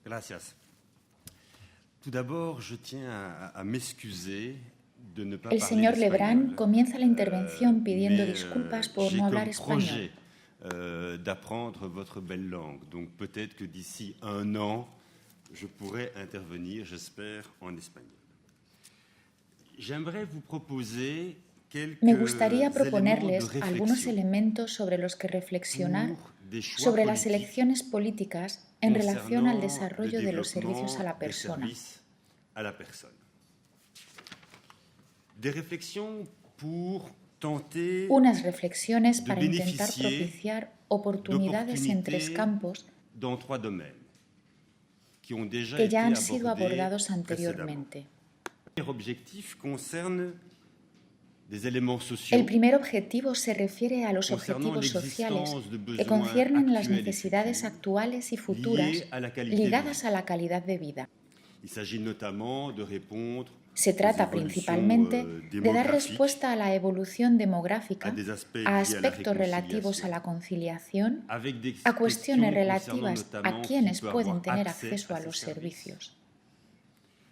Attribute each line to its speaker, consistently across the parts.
Speaker 1: Gracias. Tout d'abord, je tiens à m'excuser de ne pas
Speaker 2: El
Speaker 1: parler
Speaker 2: señor Lebrun
Speaker 1: espagnol,
Speaker 2: comienza la intervención pidiendo disculpas por no hablar
Speaker 1: j'ai comme
Speaker 2: español.
Speaker 1: projet d'apprendre votre belle langue. Donc peut-être que d'ici un an, je pourrai intervenir, j'espère, en espagnol. J'aimerais vous proposer quelques
Speaker 2: Me gustaría
Speaker 1: éléments de
Speaker 2: proponerles
Speaker 1: réflexion
Speaker 2: algunos elementos sobre los que reflexionar
Speaker 1: pour des choix
Speaker 2: sobre las
Speaker 1: politiques
Speaker 2: elecciones políticas en relación al
Speaker 1: concernant
Speaker 2: desarrollo
Speaker 1: le
Speaker 2: de los servicios a la
Speaker 1: développement des
Speaker 2: persona.
Speaker 1: services à la personne. Des réflexions pour tenter
Speaker 2: Unas reflexiones
Speaker 1: de
Speaker 2: para intentar
Speaker 1: bénéficier
Speaker 2: propiciar oportunidades en tres
Speaker 1: d'opportunités
Speaker 2: campos
Speaker 1: dans trois domaines qui ont déjà
Speaker 2: que
Speaker 1: été
Speaker 2: ya han sido
Speaker 1: abordés
Speaker 2: abordados
Speaker 1: précédemment.
Speaker 2: anteriormente.
Speaker 1: Le premier objectif concerne des éléments
Speaker 2: El
Speaker 1: sociaux
Speaker 2: primer objetivo se refiere a los
Speaker 1: concernant
Speaker 2: objetivos sociales
Speaker 1: l'existence de
Speaker 2: que
Speaker 1: besoins
Speaker 2: conciernen las
Speaker 1: actuels et
Speaker 2: necesidades
Speaker 1: futurs
Speaker 2: actuales y futuras
Speaker 1: liés à la qualité de
Speaker 2: ligadas
Speaker 1: vie.
Speaker 2: a la calidad de vida.
Speaker 1: Il s'agit notamment de répondre
Speaker 2: Se trata
Speaker 1: aux évolutions
Speaker 2: principalmente de dar
Speaker 1: démographiques,
Speaker 2: respuesta a la evolución demográfica,
Speaker 1: a des aspects
Speaker 2: a
Speaker 1: liés à la
Speaker 2: aspectos relativos a
Speaker 1: réconciliation,
Speaker 2: la conciliación,
Speaker 1: avec des
Speaker 2: a cuestiones
Speaker 1: questions concernant
Speaker 2: relativas a
Speaker 1: notamment qui
Speaker 2: quienes
Speaker 1: peut
Speaker 2: pueden
Speaker 1: avoir
Speaker 2: tener
Speaker 1: accès
Speaker 2: acceso
Speaker 1: à
Speaker 2: a
Speaker 1: ces
Speaker 2: los
Speaker 1: services.
Speaker 2: servicios.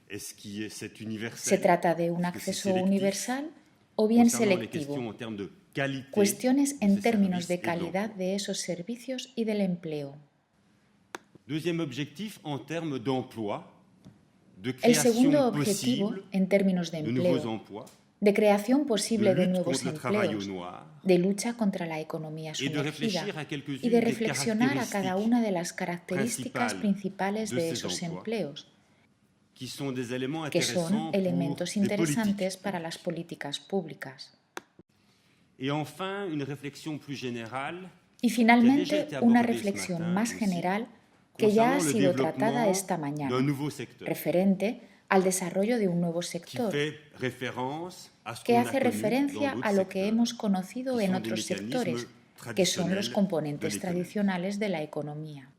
Speaker 1: Est-ce que c'est universel?
Speaker 2: Se trata de un
Speaker 1: Est-ce que c'est
Speaker 2: acceso
Speaker 1: sélectif?
Speaker 2: universal o bien
Speaker 1: Concernant les
Speaker 2: selectivo,
Speaker 1: questions en termes de qualité
Speaker 2: cuestiones
Speaker 1: de
Speaker 2: en
Speaker 1: ces
Speaker 2: términos
Speaker 1: services
Speaker 2: de
Speaker 1: et de l'emploi.
Speaker 2: calidad de esos servicios y del empleo.
Speaker 1: Deuxième objectif en termes d'emploi, de
Speaker 2: El segundo
Speaker 1: création
Speaker 2: objetivo,
Speaker 1: possible
Speaker 2: en términos de
Speaker 1: de nouveaux
Speaker 2: empleo,
Speaker 1: emplois,
Speaker 2: de creación
Speaker 1: de
Speaker 2: posible de
Speaker 1: lutte
Speaker 2: nuevos
Speaker 1: contre le travail au
Speaker 2: empleos,
Speaker 1: noir
Speaker 2: de lucha contra la economía
Speaker 1: et de
Speaker 2: sumergida
Speaker 1: réfléchir à quelques-unes
Speaker 2: y de
Speaker 1: des
Speaker 2: reflexionar a cada
Speaker 1: caractéristiques
Speaker 2: una de las características principales
Speaker 1: de
Speaker 2: de
Speaker 1: ces
Speaker 2: esos
Speaker 1: emplois,
Speaker 2: empleos,
Speaker 1: qui sont des éléments
Speaker 2: que son
Speaker 1: intéressants pour
Speaker 2: elementos
Speaker 1: les
Speaker 2: interesantes
Speaker 1: politiques.
Speaker 2: para las políticas públicas.
Speaker 1: Et enfin, une réflexion plus générale
Speaker 2: Y
Speaker 1: qui a déjà
Speaker 2: finalmente,
Speaker 1: été
Speaker 2: una
Speaker 1: abordée ce
Speaker 2: reflexión
Speaker 1: matin
Speaker 2: más
Speaker 1: aussi,
Speaker 2: general que ya ha
Speaker 1: concernant le
Speaker 2: sido tratada
Speaker 1: développement
Speaker 2: esta mañana,
Speaker 1: d'un nouveau secteur
Speaker 2: referente al desarrollo de un nuevo
Speaker 1: qui
Speaker 2: sector,
Speaker 1: fait référence à ce
Speaker 2: que
Speaker 1: qu'on a
Speaker 2: hace
Speaker 1: connu
Speaker 2: referencia
Speaker 1: dans
Speaker 2: a
Speaker 1: d'autres
Speaker 2: lo que
Speaker 1: secteurs,
Speaker 2: hemos conocido
Speaker 1: qui
Speaker 2: en
Speaker 1: sont des
Speaker 2: otros sectores,
Speaker 1: mécanismes
Speaker 2: que son
Speaker 1: traditionnels
Speaker 2: los
Speaker 1: de
Speaker 2: componentes
Speaker 1: l'économie.
Speaker 2: tradicionales de la economía.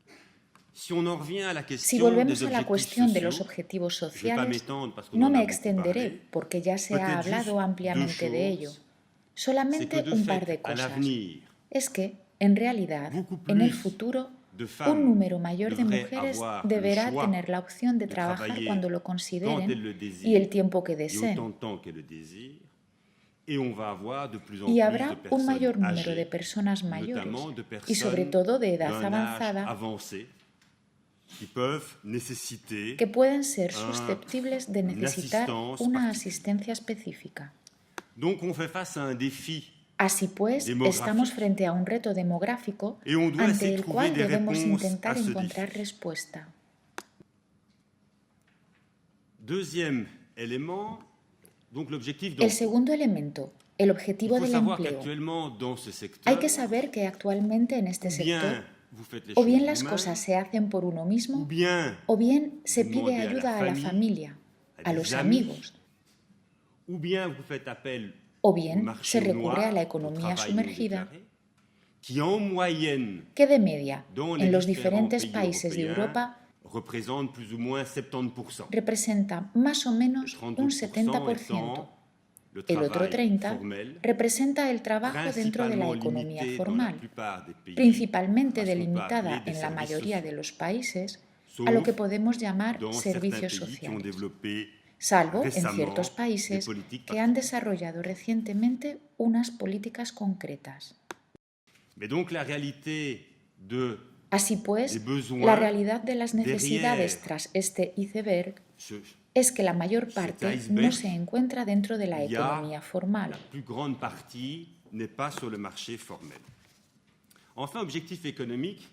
Speaker 1: Si on en revient à la
Speaker 2: Si
Speaker 1: question
Speaker 2: volvemos
Speaker 1: des
Speaker 2: a la
Speaker 1: objectifs
Speaker 2: cuestión de los
Speaker 1: sociaux,
Speaker 2: objetivos
Speaker 1: je vais pas
Speaker 2: sociales,
Speaker 1: m'étendre parce qu'on
Speaker 2: no
Speaker 1: en
Speaker 2: me
Speaker 1: a beaucoup
Speaker 2: extenderé
Speaker 1: parlé.
Speaker 2: porque ya se ha
Speaker 1: Peut-être
Speaker 2: hablado
Speaker 1: juste
Speaker 2: ampliamente
Speaker 1: deux
Speaker 2: de ello.
Speaker 1: choses. C'est que
Speaker 2: Solamente
Speaker 1: de
Speaker 2: un par de
Speaker 1: fait, à
Speaker 2: cosas.
Speaker 1: l'avenir,
Speaker 2: Es que, en realidad,
Speaker 1: beaucoup
Speaker 2: en el
Speaker 1: plus
Speaker 2: futuro,
Speaker 1: de
Speaker 2: un
Speaker 1: femmes
Speaker 2: número mayor de
Speaker 1: devraient
Speaker 2: mujeres
Speaker 1: avoir
Speaker 2: deberá
Speaker 1: le choix
Speaker 2: tener la opción de
Speaker 1: de
Speaker 2: trabajar
Speaker 1: travailler
Speaker 2: cuando lo
Speaker 1: quand
Speaker 2: consideren
Speaker 1: elles le
Speaker 2: y
Speaker 1: désirent
Speaker 2: el tiempo que
Speaker 1: et autant
Speaker 2: deseen.
Speaker 1: de temps qu'elles le désirent. Et on va avoir de plus en
Speaker 2: Y
Speaker 1: plus
Speaker 2: habrá
Speaker 1: de
Speaker 2: un
Speaker 1: personnes
Speaker 2: mayor número
Speaker 1: âgées,
Speaker 2: de personas mayores
Speaker 1: notamment de
Speaker 2: y sobre
Speaker 1: personnes
Speaker 2: todo de edad
Speaker 1: d'un âge
Speaker 2: avanzada
Speaker 1: avancé qui peuvent nécessiter
Speaker 2: que pueden ser susceptibles de necesitar
Speaker 1: assistance
Speaker 2: una
Speaker 1: particulière.
Speaker 2: asistencia específica.
Speaker 1: Donc on fait face à un défi
Speaker 2: Así pues,
Speaker 1: demográfico.
Speaker 2: estamos frente a un reto demográfico
Speaker 1: et on doit
Speaker 2: ante
Speaker 1: essayer de
Speaker 2: el
Speaker 1: trouver
Speaker 2: cual
Speaker 1: des
Speaker 2: debemos
Speaker 1: réponses
Speaker 2: intentar
Speaker 1: à ce
Speaker 2: encontrar
Speaker 1: défi.
Speaker 2: respuesta.
Speaker 1: Deuxième élément, donc l'objectif
Speaker 2: El
Speaker 1: d'emploi.
Speaker 2: segundo elemento, el
Speaker 1: Il
Speaker 2: objetivo
Speaker 1: faut
Speaker 2: del
Speaker 1: savoir
Speaker 2: empleo.
Speaker 1: qu'actuellement dans ce secteur,
Speaker 2: Hay que saber que actualmente en este
Speaker 1: ou
Speaker 2: sector
Speaker 1: bien vous faites les
Speaker 2: o bien
Speaker 1: choses
Speaker 2: las
Speaker 1: vous-même,
Speaker 2: cosas se hacen por uno
Speaker 1: ou
Speaker 2: mismo
Speaker 1: bien
Speaker 2: o bien se
Speaker 1: vous
Speaker 2: pide
Speaker 1: demandez
Speaker 2: ayuda a la
Speaker 1: famille,
Speaker 2: familia,
Speaker 1: à
Speaker 2: a
Speaker 1: des
Speaker 2: los
Speaker 1: amis,
Speaker 2: amigos,
Speaker 1: ou bien vous faites appel
Speaker 2: o
Speaker 1: au
Speaker 2: bien
Speaker 1: marché
Speaker 2: se recurre
Speaker 1: noir,
Speaker 2: a la
Speaker 1: au
Speaker 2: economía
Speaker 1: travail non
Speaker 2: sumergida,
Speaker 1: déclaré, qui en moyenne
Speaker 2: que de media
Speaker 1: dans les
Speaker 2: en los
Speaker 1: différents
Speaker 2: diferentes
Speaker 1: pays
Speaker 2: países de
Speaker 1: européens
Speaker 2: Europa
Speaker 1: représente plus ou moins 70%.
Speaker 2: representa más o menos
Speaker 1: Le
Speaker 2: un
Speaker 1: 32%
Speaker 2: 70%.
Speaker 1: étant le
Speaker 2: El otro
Speaker 1: travail
Speaker 2: 30%
Speaker 1: formel,
Speaker 2: representa el trabajo dentro de la
Speaker 1: principalement
Speaker 2: economía
Speaker 1: limité dans la
Speaker 2: formal,
Speaker 1: plupart des pays
Speaker 2: principalmente
Speaker 1: à ce qu'on peut
Speaker 2: delimitada
Speaker 1: appeler des
Speaker 2: en la
Speaker 1: services
Speaker 2: mayoría
Speaker 1: sociaux,
Speaker 2: de los países
Speaker 1: sauf
Speaker 2: a lo que podemos llamar
Speaker 1: dans
Speaker 2: servicios
Speaker 1: certains pays qui ont
Speaker 2: sociales,
Speaker 1: développé
Speaker 2: salvo en
Speaker 1: récemment
Speaker 2: ciertos
Speaker 1: des
Speaker 2: países
Speaker 1: politiques
Speaker 2: que han
Speaker 1: particulières.
Speaker 2: desarrollado recientemente unas políticas concretas.
Speaker 1: Mais donc la réalité de
Speaker 2: Así pues,
Speaker 1: des besoins
Speaker 2: la realidad de las necesidades
Speaker 1: derrière
Speaker 2: tras este iceberg
Speaker 1: ce,
Speaker 2: es que la mayor parte
Speaker 1: iceberg,
Speaker 2: no se encuentra dentro de la
Speaker 1: il y a
Speaker 2: economía formal.
Speaker 1: la plus grande partie n'est pas sur le marché formel. Enfin, objectif économique.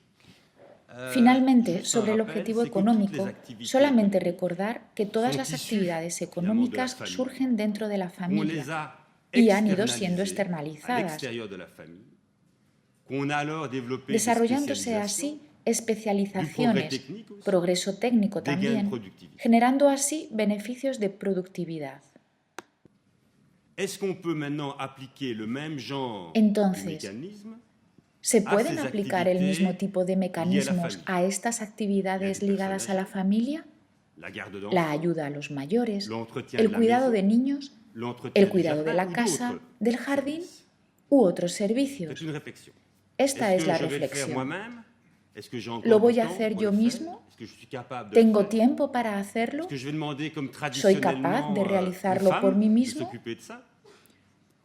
Speaker 2: Finalmente,
Speaker 1: Juste un
Speaker 2: sobre el
Speaker 1: rappel,
Speaker 2: objetivo
Speaker 1: c'est que toutes les
Speaker 2: económico,
Speaker 1: activités
Speaker 2: solamente
Speaker 1: économiques
Speaker 2: recordar que todas
Speaker 1: sont
Speaker 2: las
Speaker 1: issues,
Speaker 2: actividades
Speaker 1: finalement,
Speaker 2: económicas
Speaker 1: de la famille.
Speaker 2: surgen dentro de la
Speaker 1: On les
Speaker 2: familia
Speaker 1: a
Speaker 2: y han ido siendo
Speaker 1: externalisées à
Speaker 2: externalizadas,
Speaker 1: l'extérieur de la famille, qu'on a alors développé des
Speaker 2: desarrollándose
Speaker 1: spécialisations,
Speaker 2: así especializaciones,
Speaker 1: technique aussi,
Speaker 2: progreso técnico
Speaker 1: des gains de
Speaker 2: también,
Speaker 1: productivité.
Speaker 2: generando así beneficios de productividad.
Speaker 1: Est-ce qu'on peut maintenant appliquer le même genre
Speaker 2: Entonces,
Speaker 1: de mécanisme
Speaker 2: ¿Se
Speaker 1: a
Speaker 2: pueden
Speaker 1: ces
Speaker 2: aplicar el
Speaker 1: activités
Speaker 2: mismo tipo de
Speaker 1: liées
Speaker 2: mecanismos
Speaker 1: à la
Speaker 2: a estas actividades
Speaker 1: Il y a des
Speaker 2: ligadas a la
Speaker 1: personnes
Speaker 2: familia?
Speaker 1: la garde
Speaker 2: La
Speaker 1: d'enfants,
Speaker 2: ayuda a los mayores,
Speaker 1: l'entretien
Speaker 2: el
Speaker 1: de la
Speaker 2: cuidado de
Speaker 1: maison,
Speaker 2: niños,
Speaker 1: l'entretien
Speaker 2: el
Speaker 1: du
Speaker 2: cuidado de
Speaker 1: jardin
Speaker 2: la
Speaker 1: ou
Speaker 2: casa,
Speaker 1: d'autres
Speaker 2: del jardín
Speaker 1: services.
Speaker 2: u otros
Speaker 1: C'est
Speaker 2: servicios.
Speaker 1: une réflexion.
Speaker 2: Esta
Speaker 1: Est-ce
Speaker 2: es
Speaker 1: que
Speaker 2: la
Speaker 1: je vais le faire
Speaker 2: reflexión.
Speaker 1: moi-même? Est-ce que j'ai encore
Speaker 2: ¿Lo
Speaker 1: du
Speaker 2: voy a
Speaker 1: temps
Speaker 2: hacer
Speaker 1: pour
Speaker 2: yo
Speaker 1: le faire?
Speaker 2: mismo?
Speaker 1: que je suis capable de le
Speaker 2: ¿Tengo
Speaker 1: faire?
Speaker 2: tiempo para hacerlo?
Speaker 1: Est-ce que je vais demander, comme
Speaker 2: ¿Soy capaz
Speaker 1: traditionnellement,
Speaker 2: de
Speaker 1: aux
Speaker 2: realizarlo por
Speaker 1: femmes
Speaker 2: mí
Speaker 1: de
Speaker 2: mismo?
Speaker 1: s'occuper de ça?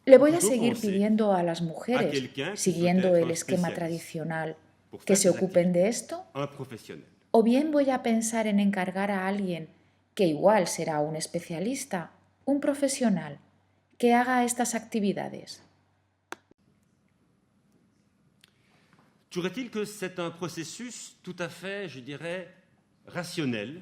Speaker 2: Le voy a
Speaker 1: Plutôt
Speaker 2: seguir
Speaker 1: penser
Speaker 2: pidiendo a las
Speaker 1: à
Speaker 2: mujeres,
Speaker 1: quelqu'un qui souhaite
Speaker 2: siguiendo
Speaker 1: être
Speaker 2: el
Speaker 1: un
Speaker 2: esquema
Speaker 1: spécialiste
Speaker 2: tradicional,
Speaker 1: pour
Speaker 2: que
Speaker 1: faire
Speaker 2: se
Speaker 1: ces
Speaker 2: ocupen de
Speaker 1: activités,
Speaker 2: esto?
Speaker 1: un professionnel.
Speaker 2: ¿O bien voy a pensar en encargar a alguien, que igual será un especialista, un profesional, que haga estas actividades?
Speaker 1: Trouverait-il que c'est un processus tout à fait, je dirais, rationnel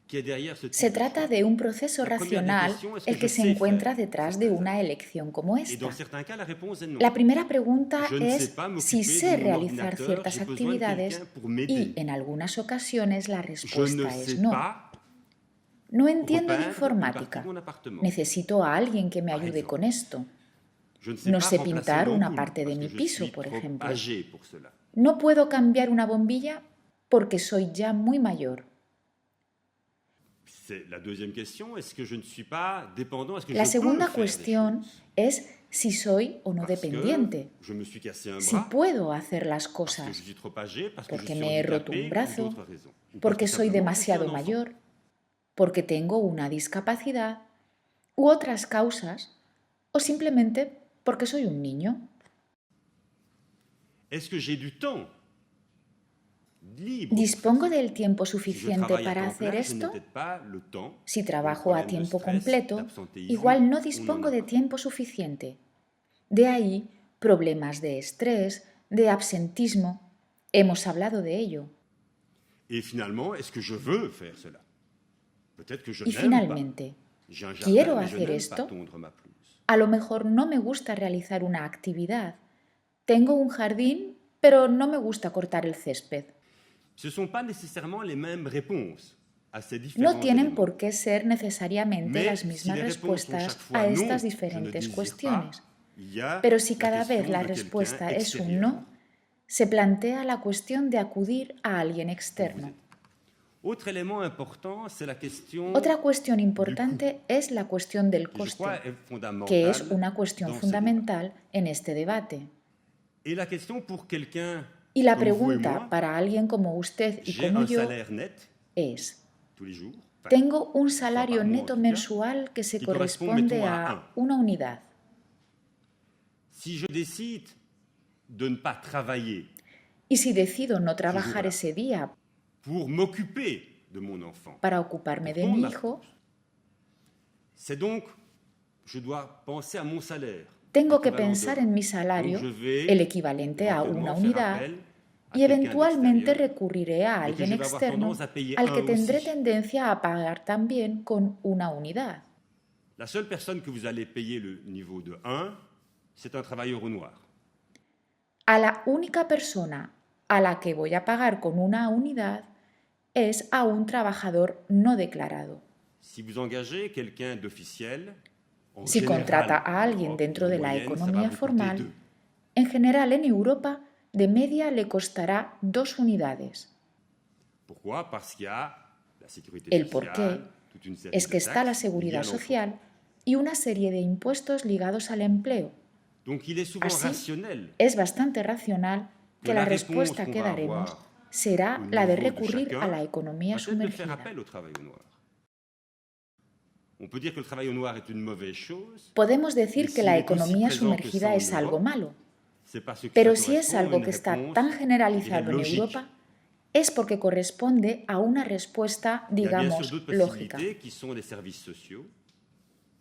Speaker 1: qui est derrière ce type
Speaker 2: Se
Speaker 1: de
Speaker 2: trata
Speaker 1: choix?
Speaker 2: de un proceso
Speaker 1: La première des
Speaker 2: racional
Speaker 1: questions, est-ce que
Speaker 2: el que
Speaker 1: je
Speaker 2: se
Speaker 1: sais
Speaker 2: encuentra
Speaker 1: faire
Speaker 2: detrás de
Speaker 1: certaines
Speaker 2: una
Speaker 1: activités?
Speaker 2: elección como
Speaker 1: Et dans
Speaker 2: esta.
Speaker 1: certains cas, la réponse est non.
Speaker 2: La primera pregunta
Speaker 1: Je ne sais
Speaker 2: es
Speaker 1: pas
Speaker 2: si
Speaker 1: m'occuper
Speaker 2: sé
Speaker 1: de mon
Speaker 2: realizar
Speaker 1: ordinateur,
Speaker 2: ciertas
Speaker 1: j'ai besoin de
Speaker 2: actividades
Speaker 1: quelqu'un pour
Speaker 2: y
Speaker 1: m'aider.
Speaker 2: en algunas ocasiones la
Speaker 1: Je ne
Speaker 2: respuesta
Speaker 1: sais
Speaker 2: es no.
Speaker 1: pas
Speaker 2: No entiendo de
Speaker 1: repeindre une partie
Speaker 2: informática.
Speaker 1: de mon appartement.
Speaker 2: Necesito a alguien que me
Speaker 1: Par
Speaker 2: ayude
Speaker 1: exemple.
Speaker 2: con esto.
Speaker 1: Je ne sais
Speaker 2: No
Speaker 1: pas
Speaker 2: sé
Speaker 1: remplacer
Speaker 2: pintar
Speaker 1: une
Speaker 2: una
Speaker 1: ampoule
Speaker 2: parte de
Speaker 1: parce
Speaker 2: mi
Speaker 1: que je
Speaker 2: piso,
Speaker 1: suis
Speaker 2: por
Speaker 1: trop
Speaker 2: ejemplo.
Speaker 1: âgé pour cela.
Speaker 2: No puedo cambiar una bombilla porque soy ya muy mayor.
Speaker 1: C'est la deuxième question, est-ce que je ne suis pas dépendant? Est-ce que
Speaker 2: La
Speaker 1: je peux
Speaker 2: segunda
Speaker 1: faire des
Speaker 2: cuestión
Speaker 1: choses?
Speaker 2: es si soy o no
Speaker 1: Parce
Speaker 2: dependiente,
Speaker 1: que je me suis cassé un
Speaker 2: si
Speaker 1: bras,
Speaker 2: puedo hacer las
Speaker 1: parce que
Speaker 2: cosas,
Speaker 1: je suis trop âgé, parce que je
Speaker 2: porque
Speaker 1: suis
Speaker 2: me he roto
Speaker 1: handicapé
Speaker 2: un
Speaker 1: ou
Speaker 2: brazo,
Speaker 1: d'autres raisons. Ou parce
Speaker 2: porque
Speaker 1: que
Speaker 2: soy
Speaker 1: simplement je suis un
Speaker 2: demasiado
Speaker 1: enfant.
Speaker 2: mayor, porque tengo una discapacidad u otras causas, o simplemente porque soy un niño.
Speaker 1: Est-ce que j'ai du temps libre pour
Speaker 2: ¿Dispongo
Speaker 1: faire ça?
Speaker 2: del tiempo
Speaker 1: Si je
Speaker 2: suficiente
Speaker 1: travaille à
Speaker 2: para
Speaker 1: temps
Speaker 2: hacer
Speaker 1: plein, je n'ai
Speaker 2: esto?
Speaker 1: peut-être pas le temps.
Speaker 2: Si
Speaker 1: pour le
Speaker 2: trabajo a
Speaker 1: problème de
Speaker 2: tiempo
Speaker 1: stress,
Speaker 2: completo,
Speaker 1: d'absentéisme,
Speaker 2: igual no
Speaker 1: on en
Speaker 2: dispongo
Speaker 1: a
Speaker 2: de
Speaker 1: pas.
Speaker 2: tiempo suficiente. De ahí problemas de estrés, de absentismo. Hemos hablado de ello.
Speaker 1: Et finalement, est-ce que je veux faire cela? Peut-être que je
Speaker 2: Y
Speaker 1: n'aime pas.
Speaker 2: finalmente,
Speaker 1: J'ai un
Speaker 2: ¿quiero
Speaker 1: jardin, mais je
Speaker 2: hacer
Speaker 1: n'aime
Speaker 2: esto?
Speaker 1: pas tondre ma pelouse.
Speaker 2: A lo mejor no me gusta realizar una actividad. Tengo un jardín, pero no me gusta cortar el césped.
Speaker 1: Ce ne sont pas nécessairement les mêmes réponses à ces
Speaker 2: No
Speaker 1: différents
Speaker 2: tienen
Speaker 1: éléments.
Speaker 2: por qué ser necesariamente
Speaker 1: Mais
Speaker 2: las
Speaker 1: si
Speaker 2: mismas
Speaker 1: les réponses sont
Speaker 2: respuestas
Speaker 1: chaque fois
Speaker 2: a
Speaker 1: non,
Speaker 2: estas
Speaker 1: je ne
Speaker 2: diferentes
Speaker 1: désire
Speaker 2: cuestiones.
Speaker 1: pas, il y a
Speaker 2: Pero si
Speaker 1: la
Speaker 2: cada vez
Speaker 1: question
Speaker 2: la
Speaker 1: de quelqu'un
Speaker 2: respuesta es un
Speaker 1: extérieur.
Speaker 2: no, se plantea la cuestión de acudir a alguien externo.
Speaker 1: Autre élément important, c'est la question
Speaker 2: Otra cuestión importante es la cuestión del
Speaker 1: que je crois
Speaker 2: coste,
Speaker 1: est fondamentale
Speaker 2: que es una cuestión
Speaker 1: dans ce
Speaker 2: fundamental en este debate.
Speaker 1: débat. Et la question pour quelqu'un
Speaker 2: Y la
Speaker 1: comme vous et
Speaker 2: pregunta
Speaker 1: moi,
Speaker 2: para alguien como usted y
Speaker 1: j'ai
Speaker 2: como
Speaker 1: un
Speaker 2: yo
Speaker 1: salaire net
Speaker 2: es:
Speaker 1: tous les jours. Enfin,
Speaker 2: tengo un
Speaker 1: par
Speaker 2: salario
Speaker 1: mois, en
Speaker 2: neto
Speaker 1: tout cas,
Speaker 2: mensual que se
Speaker 1: qui correspond,
Speaker 2: corresponde
Speaker 1: mettons, à
Speaker 2: a una unidad.
Speaker 1: si je décide de ne pas travailler
Speaker 2: Y si decido no trabajar
Speaker 1: jour-là.
Speaker 2: ese día
Speaker 1: pour m'occuper de mon enfant,
Speaker 2: para ocuparme de
Speaker 1: pour
Speaker 2: mi
Speaker 1: ma
Speaker 2: hijo,
Speaker 1: pelouse, c'est donc, je dois penser à mon salaire.
Speaker 2: tengo que
Speaker 1: l'équivalent
Speaker 2: pensar
Speaker 1: de-
Speaker 2: en mi
Speaker 1: Donc,
Speaker 2: salario,
Speaker 1: je vais
Speaker 2: el equivalente a una
Speaker 1: éventuellement faire
Speaker 2: unidad,
Speaker 1: appel à
Speaker 2: y
Speaker 1: quelqu'un
Speaker 2: eventualmente
Speaker 1: d'extérieur,
Speaker 2: recurriré a
Speaker 1: mais que
Speaker 2: alguien
Speaker 1: je vais avoir
Speaker 2: externo
Speaker 1: tendance à payer
Speaker 2: al que
Speaker 1: un
Speaker 2: tendré
Speaker 1: aussi.
Speaker 2: tendencia a pagar también con una unidad.
Speaker 1: La seule personne que vous allez payer le niveau de 1, c'est un travailleur au noir.
Speaker 2: A la única persona a la que voy a pagar con una unidad es a un trabajador no declarado.
Speaker 1: Si vous engagez quelqu'un d'officiel, en
Speaker 2: Si
Speaker 1: général,
Speaker 2: contrata a
Speaker 1: en
Speaker 2: alguien
Speaker 1: Europe,
Speaker 2: dentro
Speaker 1: en
Speaker 2: de la
Speaker 1: moyenne, ça va
Speaker 2: economía
Speaker 1: vous coûter
Speaker 2: formal,
Speaker 1: 2.
Speaker 2: en general en Europa, de media le costará 2 unidades.
Speaker 1: Pourquoi? Parce qu'il y a la sécurité
Speaker 2: El
Speaker 1: sociale,
Speaker 2: porqué
Speaker 1: toute une série
Speaker 2: es
Speaker 1: de
Speaker 2: que está la
Speaker 1: taxes
Speaker 2: seguridad
Speaker 1: liées à l'emploi.
Speaker 2: social y una serie de impuestos ligados al empleo.
Speaker 1: Donc il est souvent
Speaker 2: Así,
Speaker 1: rationnel
Speaker 2: es bastante racional que la respuesta que daremos será
Speaker 1: au
Speaker 2: la de
Speaker 1: niveau de
Speaker 2: recurrir
Speaker 1: chacun,
Speaker 2: a la economía
Speaker 1: va être de faire
Speaker 2: sumergida.
Speaker 1: appel au travail au noir. On peut dire que le travail au noir est une mauvaise chose,
Speaker 2: Podemos decir
Speaker 1: mais
Speaker 2: que
Speaker 1: s'il
Speaker 2: la
Speaker 1: est aussi
Speaker 2: economía
Speaker 1: présent que
Speaker 2: sumergida
Speaker 1: ça en
Speaker 2: es algo
Speaker 1: Europe,
Speaker 2: malo,
Speaker 1: c'est parce que
Speaker 2: pero
Speaker 1: ça
Speaker 2: si es
Speaker 1: correspond à
Speaker 2: algo
Speaker 1: une
Speaker 2: que está
Speaker 1: réponse,
Speaker 2: tan
Speaker 1: je dirais,
Speaker 2: generalizado en
Speaker 1: logique.
Speaker 2: Europa, es porque corresponde a una respuesta,
Speaker 1: Il y a bien sûr
Speaker 2: digamos,
Speaker 1: d'autres
Speaker 2: lógica.
Speaker 1: possibilités qui sont les services sociaux,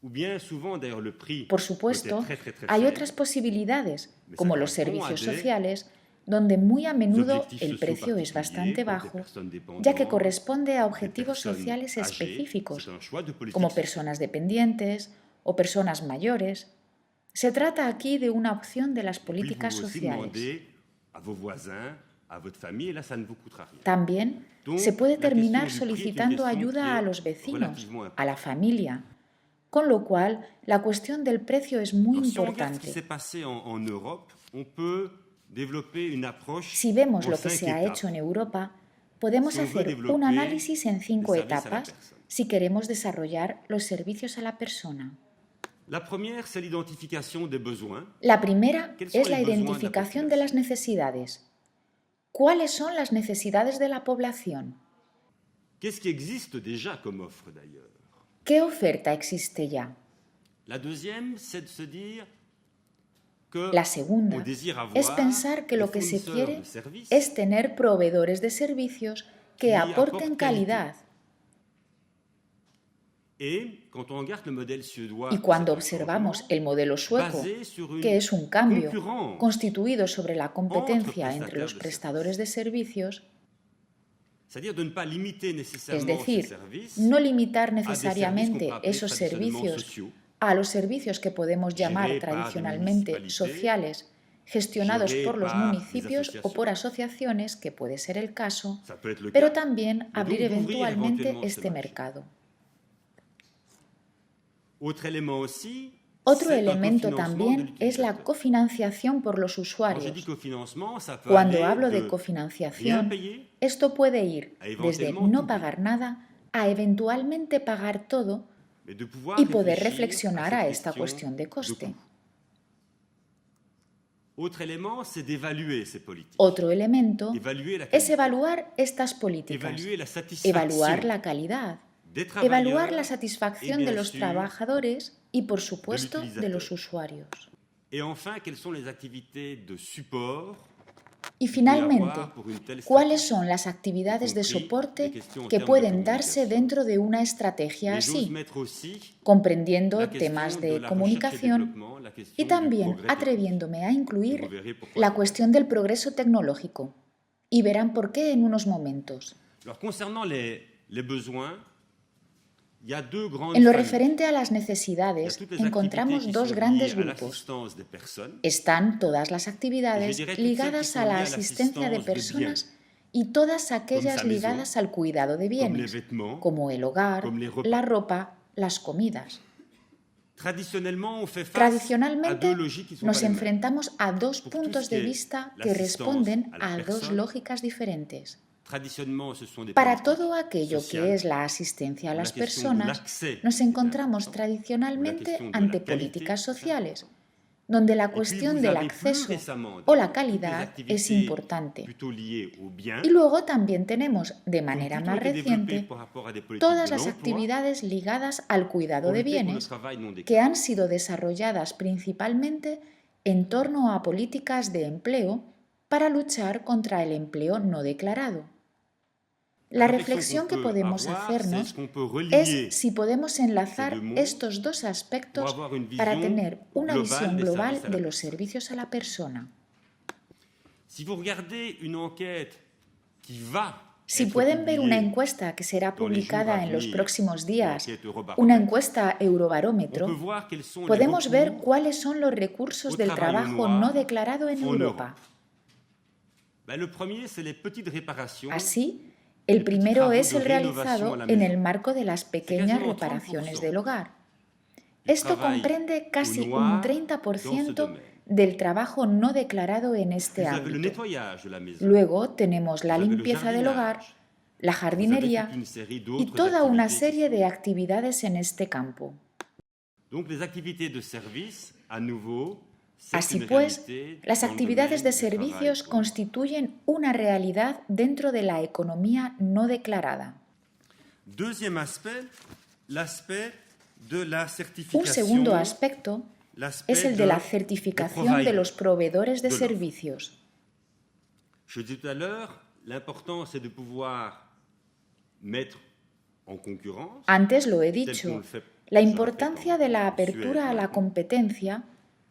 Speaker 1: ou bien souvent d'ailleurs le prix
Speaker 2: Por
Speaker 1: peut
Speaker 2: supuesto,
Speaker 1: être très
Speaker 2: hay
Speaker 1: faible,
Speaker 2: otras posibilidades,
Speaker 1: mais
Speaker 2: como
Speaker 1: ça
Speaker 2: los
Speaker 1: correspond à
Speaker 2: servicios
Speaker 1: des
Speaker 2: sociales, donde muy a menudo
Speaker 1: objectifs
Speaker 2: el
Speaker 1: sociaux
Speaker 2: precio es
Speaker 1: particuliers,
Speaker 2: bastante
Speaker 1: comme des
Speaker 2: bajo,
Speaker 1: personnes dépendantes,
Speaker 2: ya que corresponde a
Speaker 1: des
Speaker 2: objetivos
Speaker 1: personnes
Speaker 2: sociales
Speaker 1: âgées.
Speaker 2: específicos,
Speaker 1: C'est un choix de politique
Speaker 2: como
Speaker 1: sociale.
Speaker 2: personas dependientes o personas mayores. Se trata aquí de una opción de las
Speaker 1: Puis
Speaker 2: políticas
Speaker 1: vous aussi
Speaker 2: sociales.
Speaker 1: demandez à vos voisins, à votre famille, et là ça ne vous coûtera rien.
Speaker 2: También
Speaker 1: Donc,
Speaker 2: se puede
Speaker 1: la
Speaker 2: terminar
Speaker 1: question du prix est une
Speaker 2: solicitando
Speaker 1: question qui
Speaker 2: ayuda a
Speaker 1: est
Speaker 2: los vecinos,
Speaker 1: relativement
Speaker 2: a la familia, con lo cual la cuestión del precio es muy
Speaker 1: Alors, si on regarde ce qui
Speaker 2: importante.
Speaker 1: s'est passé en Europe, on peut développer une approche
Speaker 2: Si vemos
Speaker 1: en
Speaker 2: lo que
Speaker 1: 5
Speaker 2: se ha
Speaker 1: étapes.
Speaker 2: hecho en Europa, podemos
Speaker 1: Si on veut
Speaker 2: hacer
Speaker 1: développer
Speaker 2: un análisis en 5
Speaker 1: les services à la
Speaker 2: etapas
Speaker 1: personne.
Speaker 2: si queremos desarrollar los servicios a la persona.
Speaker 1: La première, c'est l'identification des besoins.
Speaker 2: La primera
Speaker 1: ¿Cuáles son
Speaker 2: es la
Speaker 1: los besoins de la
Speaker 2: identificación de las necesidades. ¿Cuáles son las necesidades de la población?
Speaker 1: Qu'est-ce qui existe déjà comme offre d'ailleurs?
Speaker 2: ¿Qué oferta existe ya?
Speaker 1: La deuxième, c'est de se dire que
Speaker 2: La segunda
Speaker 1: on désire avoir
Speaker 2: es pensar que
Speaker 1: des
Speaker 2: lo que se
Speaker 1: fournisseurs
Speaker 2: quiere
Speaker 1: de services
Speaker 2: es tener proveedores de servicios que
Speaker 1: qui
Speaker 2: aporten
Speaker 1: apportent
Speaker 2: calidad.
Speaker 1: Et quand on regarde le modèle suédois,
Speaker 2: Y cuando
Speaker 1: c'est un
Speaker 2: observamos
Speaker 1: changement
Speaker 2: el modelo sueco,
Speaker 1: basé sur une
Speaker 2: que es un cambio
Speaker 1: concurrence
Speaker 2: constituido sobre la competencia
Speaker 1: entre
Speaker 2: entre los
Speaker 1: prestataires
Speaker 2: prestadores de servicios,
Speaker 1: c'est-à-dire de ne pas limiter
Speaker 2: es
Speaker 1: nécessairement ces
Speaker 2: decir,
Speaker 1: services
Speaker 2: no limitar
Speaker 1: à des services qu'on
Speaker 2: necesariamente
Speaker 1: peut appeler
Speaker 2: esos
Speaker 1: traditionnellement
Speaker 2: servicios
Speaker 1: sociaux,
Speaker 2: a los servicios que podemos llamar
Speaker 1: gérés par des
Speaker 2: tradicionalmente
Speaker 1: municipalités,
Speaker 2: sociales, gestionados
Speaker 1: gérés
Speaker 2: por los
Speaker 1: par des
Speaker 2: municipios o por asociaciones, que puede ser el caso,
Speaker 1: ça peut être le
Speaker 2: pero
Speaker 1: cas,
Speaker 2: también
Speaker 1: mais
Speaker 2: abrir
Speaker 1: donc d'ouvrir
Speaker 2: eventualmente
Speaker 1: éventuellement ce
Speaker 2: este
Speaker 1: marché.
Speaker 2: mercado.
Speaker 1: Autre élément aussi,
Speaker 2: Otro
Speaker 1: c'est un
Speaker 2: elemento
Speaker 1: cofinancement de
Speaker 2: también es la
Speaker 1: l'utilisateur.
Speaker 2: cofinanciación por los
Speaker 1: Quand je dis
Speaker 2: usuarios.
Speaker 1: cofinancement, ça peut
Speaker 2: Cuando
Speaker 1: aller
Speaker 2: hablo de
Speaker 1: de rien
Speaker 2: cofinanciación,
Speaker 1: payer
Speaker 2: esto puede ir
Speaker 1: a
Speaker 2: desde
Speaker 1: éventuellement
Speaker 2: no
Speaker 1: tout
Speaker 2: pagar nada a eventualmente pagar todo
Speaker 1: mais de pouvoir
Speaker 2: y poder
Speaker 1: réfléchir
Speaker 2: reflexionar
Speaker 1: à
Speaker 2: a
Speaker 1: cette
Speaker 2: esta cuestión de coste.
Speaker 1: coût. Autre élément, c'est d'évaluer ces politiques.
Speaker 2: Otro elemento
Speaker 1: Évaluer la
Speaker 2: es
Speaker 1: qualité.
Speaker 2: evaluar estas políticas,
Speaker 1: Évaluer la satisfaction
Speaker 2: evaluar la calidad,
Speaker 1: des travailleurs
Speaker 2: evaluar la
Speaker 1: et
Speaker 2: satisfacción
Speaker 1: bien
Speaker 2: de los
Speaker 1: sûr,
Speaker 2: trabajadores y, por supuesto, de
Speaker 1: l'utilisateur.
Speaker 2: los usuarios.
Speaker 1: Et enfin, quelles sont les activités de support
Speaker 2: Y finalmente,
Speaker 1: pour une telle
Speaker 2: ¿cuáles
Speaker 1: stratégie?
Speaker 2: son las actividades de
Speaker 1: Y compris
Speaker 2: soporte
Speaker 1: les questions en
Speaker 2: que
Speaker 1: termes de
Speaker 2: pueden darse
Speaker 1: comunicación.
Speaker 2: dentro de una estrategia
Speaker 1: Mais j'ose
Speaker 2: así,
Speaker 1: mettre aussi
Speaker 2: comprendiendo
Speaker 1: la question
Speaker 2: temas
Speaker 1: de
Speaker 2: de
Speaker 1: la
Speaker 2: comunicación
Speaker 1: recherche et développement, la question
Speaker 2: y
Speaker 1: du
Speaker 2: también
Speaker 1: progrès technique.
Speaker 2: atreviéndome a
Speaker 1: Vous
Speaker 2: incluir
Speaker 1: verrez pourquoi
Speaker 2: la
Speaker 1: c'est
Speaker 2: cuestión del progreso tecnológico? Y verán por qué en unos momentos.
Speaker 1: Alors, concernant les besoins, il y a deux grandes
Speaker 2: En lo
Speaker 1: familles.
Speaker 2: referente a las
Speaker 1: Il y a
Speaker 2: necesidades,
Speaker 1: toutes les
Speaker 2: encontramos
Speaker 1: activités qui
Speaker 2: dos
Speaker 1: sont
Speaker 2: grandes
Speaker 1: liées à
Speaker 2: grupos.
Speaker 1: l'assistance des personnes.
Speaker 2: Están todas las actividades
Speaker 1: Je dirais toutes
Speaker 2: ligadas
Speaker 1: celles qui
Speaker 2: a
Speaker 1: sont
Speaker 2: la
Speaker 1: liées à
Speaker 2: asistencia de
Speaker 1: l'assistance de
Speaker 2: personas y todas aquellas
Speaker 1: sa maison,
Speaker 2: ligadas al cuidado de
Speaker 1: comme les
Speaker 2: bienes,
Speaker 1: vêtements,
Speaker 2: como el hogar,
Speaker 1: comme les repas.
Speaker 2: la ropa, las comidas.
Speaker 1: Traditionnellement, on fait face à
Speaker 2: Tradicionalmente
Speaker 1: deux logiques qui sont
Speaker 2: nos
Speaker 1: pas les mêmes.
Speaker 2: enfrentamos a dos
Speaker 1: Pour
Speaker 2: puntos
Speaker 1: tout ce qui
Speaker 2: de
Speaker 1: est
Speaker 2: vista que
Speaker 1: l'assistance
Speaker 2: responden
Speaker 1: à la
Speaker 2: a dos
Speaker 1: personne,
Speaker 2: lógicas diferentes.
Speaker 1: Traditionnellement, ce sont des
Speaker 2: Para
Speaker 1: politiques
Speaker 2: todo aquello
Speaker 1: sociales.
Speaker 2: que es la asistencia a
Speaker 1: La
Speaker 2: las
Speaker 1: question de
Speaker 2: personas,
Speaker 1: l'accès
Speaker 2: nos
Speaker 1: est
Speaker 2: encontramos
Speaker 1: importante.
Speaker 2: tradicionalmente
Speaker 1: La question de
Speaker 2: ante
Speaker 1: la qualité
Speaker 2: políticas
Speaker 1: est
Speaker 2: sociales, donde la
Speaker 1: Et puis,
Speaker 2: cuestión
Speaker 1: vous
Speaker 2: del
Speaker 1: avez plus
Speaker 2: acceso
Speaker 1: récemment,
Speaker 2: o la
Speaker 1: toutes les
Speaker 2: calidad es
Speaker 1: activités
Speaker 2: importante.
Speaker 1: plutôt liées au bien,
Speaker 2: Y luego también tenemos, de
Speaker 1: qui ont
Speaker 2: manera
Speaker 1: plutôt
Speaker 2: más
Speaker 1: été développées
Speaker 2: reciente,
Speaker 1: par rapport à des politiques
Speaker 2: todas
Speaker 1: de
Speaker 2: las
Speaker 1: l'emploi,
Speaker 2: actividades ligadas al cuidado
Speaker 1: pour
Speaker 2: de
Speaker 1: lutter contre le
Speaker 2: bienes
Speaker 1: travail non déclaré.
Speaker 2: que han sido desarrolladas principalmente en torno a políticas de empleo para luchar contra el empleo no declarado. La reflexión que
Speaker 1: qu'on peut
Speaker 2: podemos
Speaker 1: avoir,
Speaker 2: hacernos
Speaker 1: c'est qu'on peut relier
Speaker 2: es si podemos enlazar
Speaker 1: ces deux mots
Speaker 2: estos dos aspectos
Speaker 1: pour avoir une
Speaker 2: para
Speaker 1: vision
Speaker 2: tener una
Speaker 1: globale
Speaker 2: visión
Speaker 1: des
Speaker 2: global
Speaker 1: services à la
Speaker 2: de los
Speaker 1: personne.
Speaker 2: servicios a la persona.
Speaker 1: Si vous regardez une enquête qui va
Speaker 2: Si
Speaker 1: être
Speaker 2: pueden ver una
Speaker 1: publiée
Speaker 2: encuesta que será
Speaker 1: dans les jours à
Speaker 2: publicada en los
Speaker 1: venir,
Speaker 2: próximos días,
Speaker 1: une enquête Eurobaromètre,
Speaker 2: una encuesta
Speaker 1: on peut
Speaker 2: Eurobarómetro,
Speaker 1: voir quels sont les
Speaker 2: podemos ver
Speaker 1: recours
Speaker 2: cuáles son los recursos
Speaker 1: au
Speaker 2: del
Speaker 1: travail
Speaker 2: trabajo
Speaker 1: noir
Speaker 2: no declarado en
Speaker 1: en
Speaker 2: Europa.
Speaker 1: Ben, le premier, c'est les petites réparations.
Speaker 2: Así, el primero es el realizado
Speaker 1: a la
Speaker 2: en
Speaker 1: maison.
Speaker 2: el marco de las pequeñas
Speaker 1: quasiment
Speaker 2: reparaciones
Speaker 1: 30%
Speaker 2: del hogar.
Speaker 1: du
Speaker 2: Esto
Speaker 1: travail
Speaker 2: comprende casi
Speaker 1: au noir
Speaker 2: un
Speaker 1: dans ce
Speaker 2: 30%
Speaker 1: domaine.
Speaker 2: del trabajo no declarado en
Speaker 1: Vous
Speaker 2: este
Speaker 1: avez le
Speaker 2: ámbito.
Speaker 1: nettoyage de la maison.
Speaker 2: Luego tenemos la
Speaker 1: Vous avez le
Speaker 2: limpieza del hogar,
Speaker 1: jardinage.
Speaker 2: la
Speaker 1: Vous avez
Speaker 2: jardinería
Speaker 1: toute une série
Speaker 2: y
Speaker 1: d'autres
Speaker 2: toda una
Speaker 1: activités qui
Speaker 2: serie
Speaker 1: sont-
Speaker 2: de actividades en este campo.
Speaker 1: Donc les activités de service, à nouveau, c'est
Speaker 2: Así
Speaker 1: une
Speaker 2: pues,
Speaker 1: réalité
Speaker 2: las
Speaker 1: dans le
Speaker 2: actividades de
Speaker 1: domaine du travail
Speaker 2: servicios
Speaker 1: au noir.
Speaker 2: constituyen una realidad dentro de la economía no declarada.
Speaker 1: Deuxième aspect, l'aspect de la certification.
Speaker 2: Un segundo aspecto
Speaker 1: l'aspect
Speaker 2: es el de la
Speaker 1: des
Speaker 2: certificación de
Speaker 1: providers.
Speaker 2: los proveedores de
Speaker 1: de l'offre.
Speaker 2: servicios.
Speaker 1: Je disais tout à l'heure, l'important c'est de pouvoir mettre en concurrence.
Speaker 2: Antes lo he
Speaker 1: tel qu'on
Speaker 2: dicho,
Speaker 1: le fait-
Speaker 2: la
Speaker 1: je le
Speaker 2: importancia
Speaker 1: fais
Speaker 2: de la
Speaker 1: en
Speaker 2: apertura a
Speaker 1: Suède
Speaker 2: la
Speaker 1: maintenant,
Speaker 2: competencia,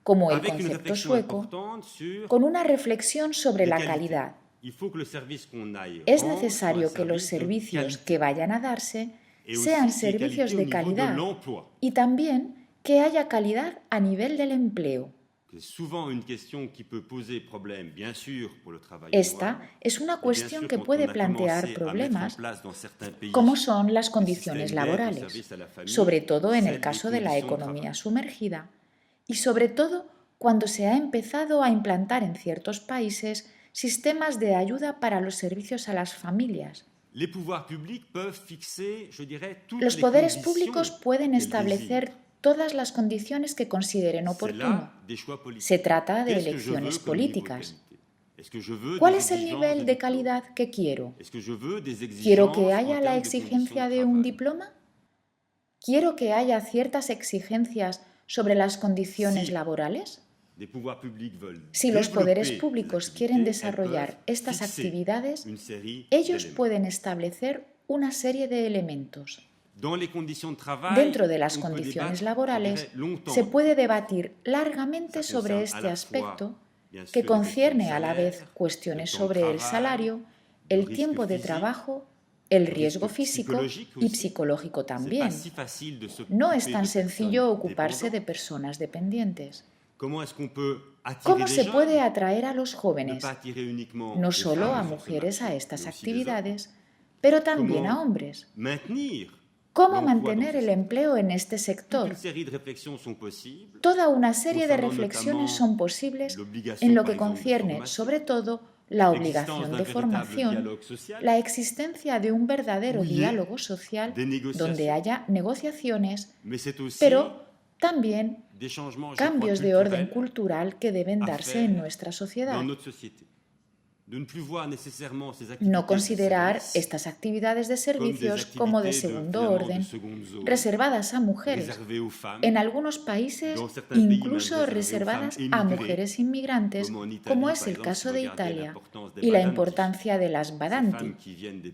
Speaker 2: como el
Speaker 1: avec une
Speaker 2: concepto
Speaker 1: réflexion
Speaker 2: sueco,
Speaker 1: importante sur
Speaker 2: con una reflexión sobre
Speaker 1: les
Speaker 2: la
Speaker 1: qualités.
Speaker 2: calidad.
Speaker 1: Il faut que le service qu'on aille
Speaker 2: Es
Speaker 1: rendre
Speaker 2: necesario
Speaker 1: soit
Speaker 2: que
Speaker 1: un
Speaker 2: los
Speaker 1: service de
Speaker 2: servicios
Speaker 1: qualité.
Speaker 2: que vayan a darse
Speaker 1: Et aussi
Speaker 2: sean
Speaker 1: qu'il y ait
Speaker 2: servicios
Speaker 1: qualité au
Speaker 2: de
Speaker 1: niveau
Speaker 2: calidad
Speaker 1: l'emploi.
Speaker 2: y también que haya calidad a nivel del empleo.
Speaker 1: C'est souvent une question qui peut poser problème, bien sûr, pour le travail
Speaker 2: Esta
Speaker 1: noir.
Speaker 2: es una
Speaker 1: Et bien
Speaker 2: cuestión
Speaker 1: sûr,
Speaker 2: que
Speaker 1: quand
Speaker 2: puede
Speaker 1: on a commencé
Speaker 2: plantear
Speaker 1: à mettre en
Speaker 2: problemas,
Speaker 1: place dans certains pays
Speaker 2: como son las
Speaker 1: le
Speaker 2: condiciones
Speaker 1: système d'aide au
Speaker 2: laborales,
Speaker 1: service à la famille,
Speaker 2: sobre todo en el
Speaker 1: celle des
Speaker 2: caso de la
Speaker 1: conditions de
Speaker 2: economía
Speaker 1: travail.
Speaker 2: sumergida, y sobre todo cuando se ha empezado a implantar en ciertos países sistemas de ayuda para los servicios a las familias.
Speaker 1: Les pouvoirs publics peuvent fixer, je dirais, toutes
Speaker 2: Los
Speaker 1: les
Speaker 2: poderes
Speaker 1: conditions
Speaker 2: públicos pueden
Speaker 1: qu'elles
Speaker 2: establecer
Speaker 1: désirent.
Speaker 2: todas las condiciones que consideren
Speaker 1: C'est
Speaker 2: oportuno.
Speaker 1: là des choix politiques.
Speaker 2: Se trata de
Speaker 1: Qu'est-ce que je veux
Speaker 2: elecciones
Speaker 1: comme niveau de
Speaker 2: políticas.
Speaker 1: qualité?
Speaker 2: ¿Cuál es el nivel de calidad que quiero? ¿Quiero que haya la exigencia de un diploma? ¿Quiero que haya ciertas exigencias sobre las condiciones laborales? Si los poderes públicos quieren desarrollar estas actividades, ellos pueden establecer una serie de elementos. Dentro de las condiciones laborales se puede debatir largamente sobre este aspecto, que concierne a la vez cuestiones sobre el salario, el tiempo de trabajo, el riesgo físico y psicológico también. No es tan sencillo ocuparse de personas dependientes. ¿Cómo se puede atraer a los jóvenes, no solo a mujeres a estas actividades, pero también a hombres? ¿Cómo mantener el empleo en este sector? Toda una serie de reflexiones son posibles en lo que concierne, sobre todo, la obligación de formación, la existencia de un verdadero diálogo social donde haya negociaciones, pero también cambios de orden cultural que deben darse en nuestra sociedad. No considerar estas actividades de servicios como de segundo orden, reservadas a mujeres, en algunos países incluso reservadas a mujeres inmigrantes, como es el caso de Italia, y la importancia de las badanti,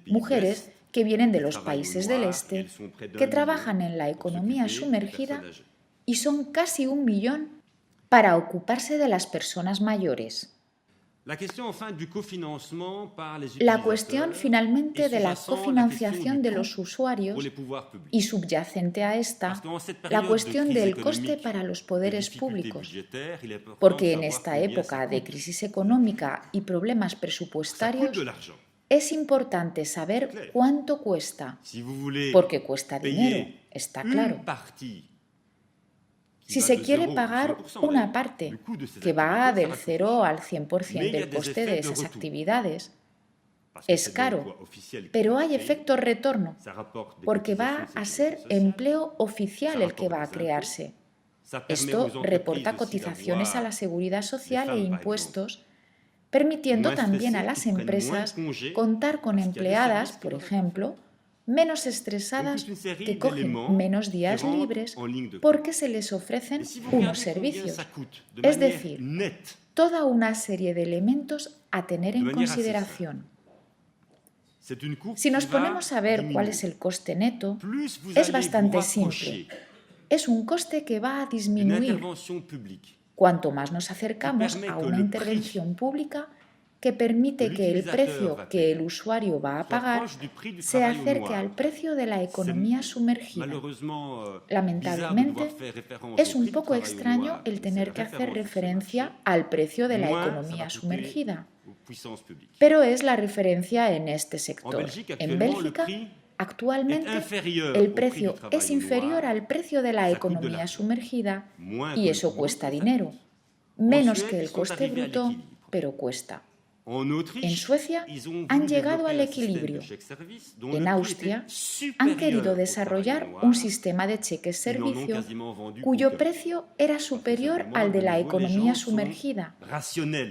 Speaker 2: mujeres que vienen de los países del este, que trabajan en la economía sumergida y son casi 1 millón para ocuparse de las personas mayores. La cuestión finalmente de la cofinanciación de los usuarios y subyacente a esta, la cuestión del coste para los poderes públicos, porque en esta época de crisis económica y problemas presupuestarios es importante saber cuánto cuesta, porque cuesta dinero, está claro. Si se quiere pagar una parte que va del 0 al 100% del coste de esas actividades, es caro, pero hay efecto retorno, porque va a ser empleo oficial el que va a crearse. Esto reporta cotizaciones a la seguridad social e impuestos, permitiendo también a las empresas contar con empleadas, por ejemplo, menos estresadas, que cogen menos días libres porque se les ofrecen unos servicios. Es decir, toda una serie de elementos a tener en consideración. Si nos ponemos a ver cuál es el coste neto, es bastante simple. Es un coste que va a disminuir cuanto más nos acercamos a una intervención pública que permite que el precio que el usuario va a pagar se acerque al precio de la economía sumergida. Lamentablemente, es un poco extraño el tener que hacer referencia al precio de la economía sumergida, pero es la referencia en este sector. En Bélgica, actualmente, el precio es inferior al precio de la economía sumergida y eso cuesta dinero, menos que el coste bruto, pero cuesta. En Suecia han llegado al equilibrio. En Austria han querido desarrollar un sistema de cheques servicio cuyo precio era superior al de la economía sumergida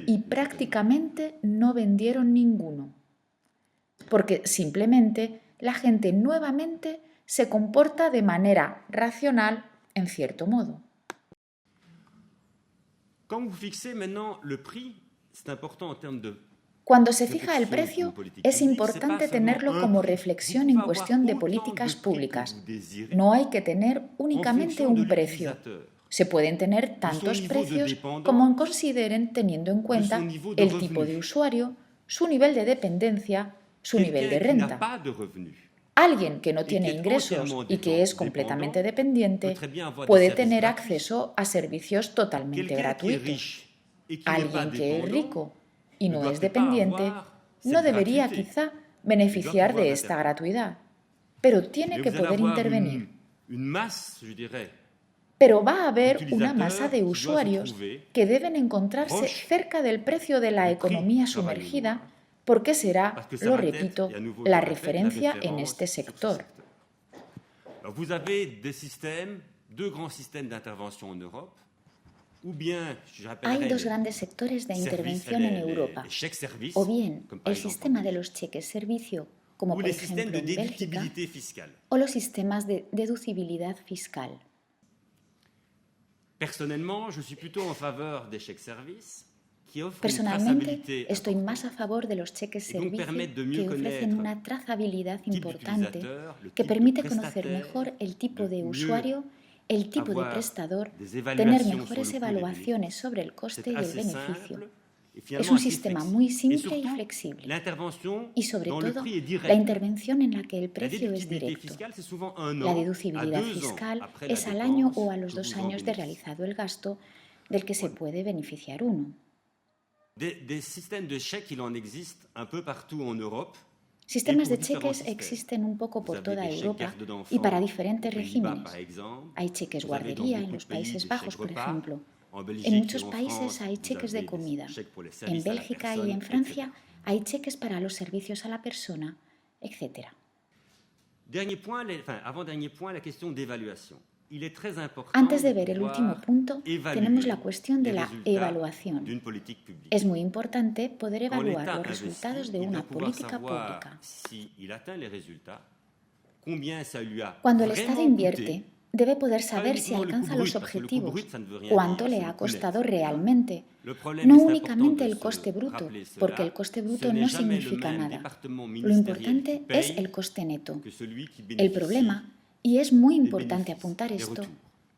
Speaker 2: y prácticamente no vendieron ninguno, porque simplemente la gente nuevamente se comporta de manera racional en cierto modo. Cuando se fija el precio, es importante tenerlo como reflexión en cuestión de políticas públicas. No hay que tener únicamente un precio. Se pueden tener tantos precios como consideren teniendo en cuenta el tipo de usuario, su nivel de dependencia, su nivel de renta. Alguien que no tiene ingresos y que es completamente dependiente puede tener acceso a servicios totalmente gratuitos. Alguien que es rico y no es dependiente no debería quizá beneficiar de esta gratuidad, pero tiene que poder intervenir. Pero va a haber una masa de usuarios que deben encontrarse cerca del precio de la economía sumergida porque será, lo repito, la referencia en este sector. Hay dos grandes sectores de intervención en Europa, o bien el sistema de los cheques servicio, como por ejemplo en Bélgica, o los sistemas de deducibilidad fiscal. Personalmente, estoy más a favor de los cheques servicio que ofrecen una trazabilidad importante que permite conocer mejor el tipo de usuario, el tipo de prestador, tener mejores evaluaciones sobre el coste y el beneficio. Es un sistema muy simple y flexible. Y sobre todo, la intervención en la que el precio es directo. La deducibilidad fiscal es al año o a los 2 años de realizado el gasto del que se puede beneficiar uno. Sistemas de cheques existen un poco por toda Europa y para diferentes regímenes. Hay cheques guardería en los Países Bajos, por ejemplo. En muchos países hay cheques de comida. En Bélgica y en Francia hay cheques para los servicios a la persona, etc. Antes de ver el último punto, tenemos la cuestión de la evaluación. Es muy importante poder evaluar los resultados de una política pública. Cuando el Estado invierte, debe poder saber si alcanza los objetivos, cuánto le ha costado realmente, no únicamente el coste bruto, porque el coste bruto no significa nada. Lo importante es el coste neto. El problema, y es muy importante apuntar esto,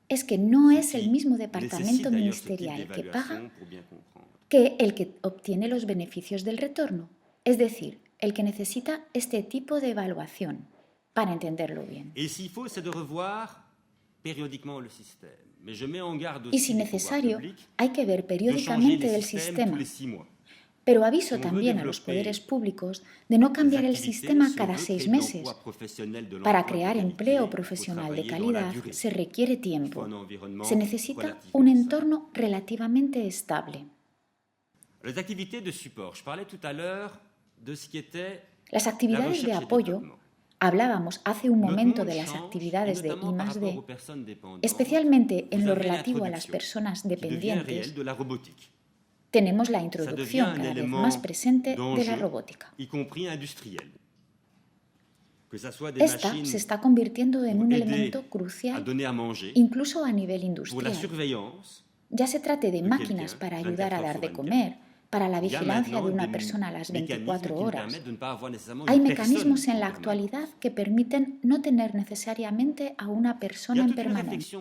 Speaker 2: es que no es el mismo departamento ministerial que paga que el que obtiene los beneficios del retorno, es decir, el que necesita este tipo de evaluación, para entenderlo bien. Y si necesario, hay que ver periódicamente el sistema. Pero aviso también a los poderes públicos de no cambiar el sistema cada 6 meses. Para crear empleo profesional de calidad se requiere tiempo. Se necesita un entorno relativamente estable. Las actividades de apoyo, hablábamos hace un momento de las actividades de I+D, especialmente en lo relativo a las personas dependientes. Tenemos la introducción cada vez más presente de la robótica. Esta se está convirtiendo en un elemento crucial, incluso a nivel industrial. Ya se trate de máquinas para ayudar a dar de comer, para la vigilancia de una persona a las 24 horas. Hay mecanismos en la actualidad que permiten no tener necesariamente a una persona en permanencia.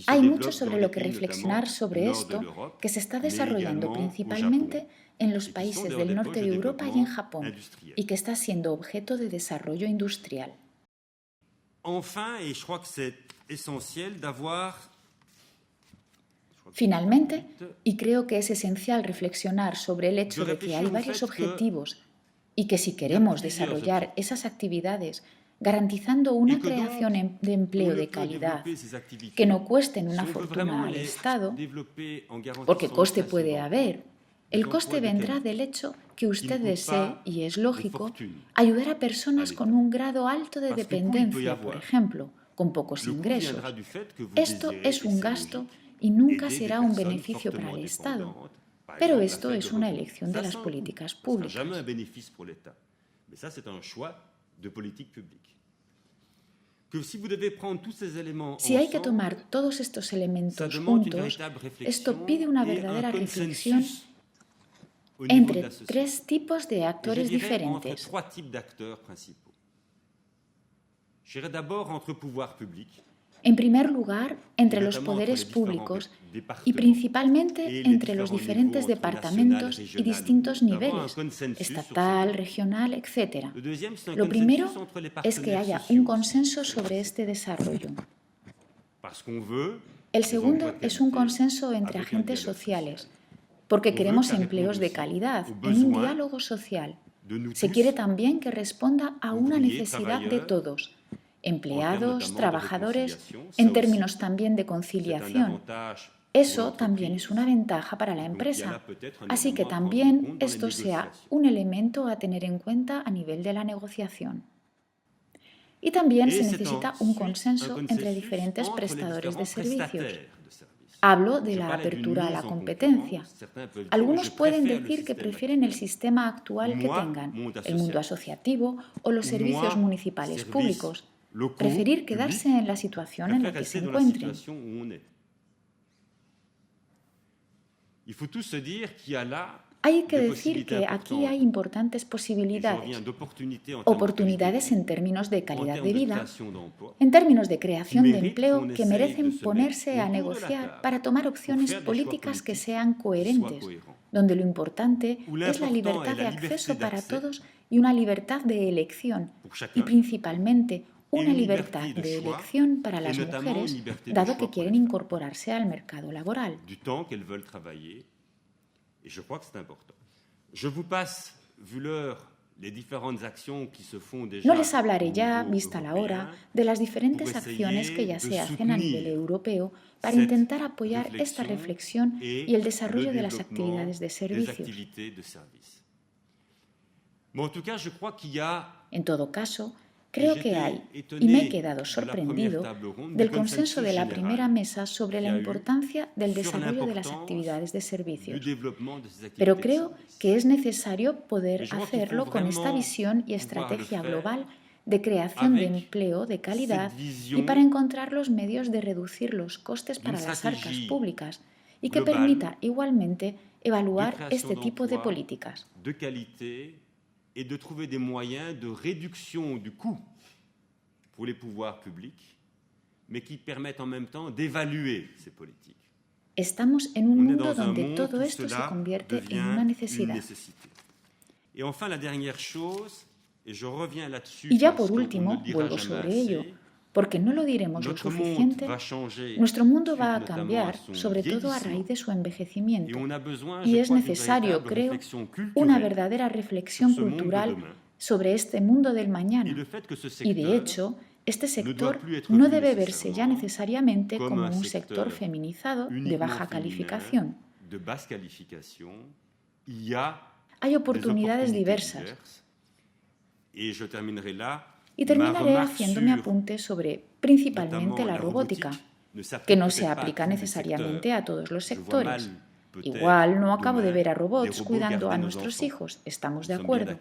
Speaker 2: Hay mucho sobre lo que reflexionar sobre esto que se está desarrollando principalmente en los países del norte de Europa y en Japón y que está siendo objeto de desarrollo industrial. Finalmente, y creo que es esencial reflexionar sobre el hecho de que hay varios objetivos y que si queremos desarrollar esas actividades garantizando una creación de empleo de calidad que no cuesten una fortuna al Estado, porque coste puede haber. El coste vendrá del hecho que usted desee, y es lógico, ayudar a personas con un grado alto de dependencia, por ejemplo, con pocos ingresos. Esto es un gasto y nunca será un beneficio para el Estado, pero esto es una elección de las políticas públicas. Si hay que tomar todos estos elementos juntos, esto pide una verdadera reflexión entre 3 tipos de actores diferentes. En primer lugar, entre los poderes públicos y principalmente entre los diferentes departamentos y distintos niveles, estatal, regional, etc. Lo primero es que haya un consenso sobre este desarrollo. El segundo es un consenso entre agentes sociales, porque queremos empleos de calidad en un diálogo social. Se quiere también que responda a una necesidad de todos, empleados, trabajadores, en términos también de conciliación. Eso también es una ventaja para la empresa, así que también esto sea un elemento a tener en cuenta a nivel de la negociación. Y también se necesita un consenso entre diferentes prestadores de servicios. Hablo de la apertura a la competencia. Algunos pueden decir que prefieren el sistema actual que tengan, el mundo asociativo o los servicios municipales públicos, preferir quedarse en la situación en la que se encuentren. Hay que decir que aquí hay importantes posibilidades, oportunidades en términos de calidad de vida, en términos de creación de empleo que merecen ponerse a negociar para tomar opciones políticas que sean coherentes, donde lo importante es la libertad de acceso para todos y una libertad de elección, y principalmente una libertad de elección para las mujeres, dado que quieren incorporarse al mercado laboral.
Speaker 1: Et je crois que c'est important. Je vous passe, vu l'heure, les différentes actions qui se font déjà.
Speaker 2: No les hablaré ya, vista la hora, de las diferentes acciones que ya se hacen a nivel europeo para intentar apoyar esta reflexión y el desarrollo de las actividades de servicios. En todo caso, creo que hay, y me he quedado sorprendido, del consenso de la primera mesa sobre la importancia del desarrollo de las actividades de servicios. Pero creo que es necesario poder hacerlo con esta visión y estrategia global de creación de empleo de calidad y para encontrar los medios de reducir los costes para las arcas públicas y que permita igualmente evaluar este tipo de políticas.
Speaker 1: Et de trouver des moyens de réduction du coût pour les pouvoirs publics, mais qui permettent en même temps d'évaluer ces politiques.
Speaker 2: Estamos en un mundo donde todo esto se convierte en una necesidad.
Speaker 1: Et enfin, la dernière chose, et je reviens là-dessus.
Speaker 2: Y ya por último, vuelvo sobre ello, porque no lo diremos lo suficiente, nuestro mundo va a cambiar, sobre todo a raíz de su envejecimiento. Y es necesario, creo, una verdadera reflexión cultural sobre este mundo del mañana. Y de hecho, este sector no debe verse ya necesariamente como un sector feminizado de baja calificación. Hay oportunidades diversas. Y terminaré haciéndome apuntes sobre principalmente la robótica, que no se aplica necesariamente a todos los sectores. Igual no acabo de ver a robots cuidando a nuestros hijos, estamos de acuerdo.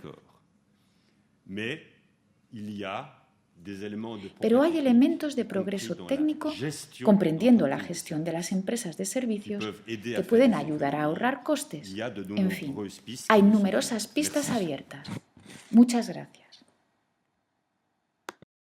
Speaker 2: Pero hay elementos de progreso técnico, comprendiendo la gestión de las empresas de servicios, que pueden ayudar a ahorrar costes. En fin, hay numerosas pistas abiertas. Muchas gracias.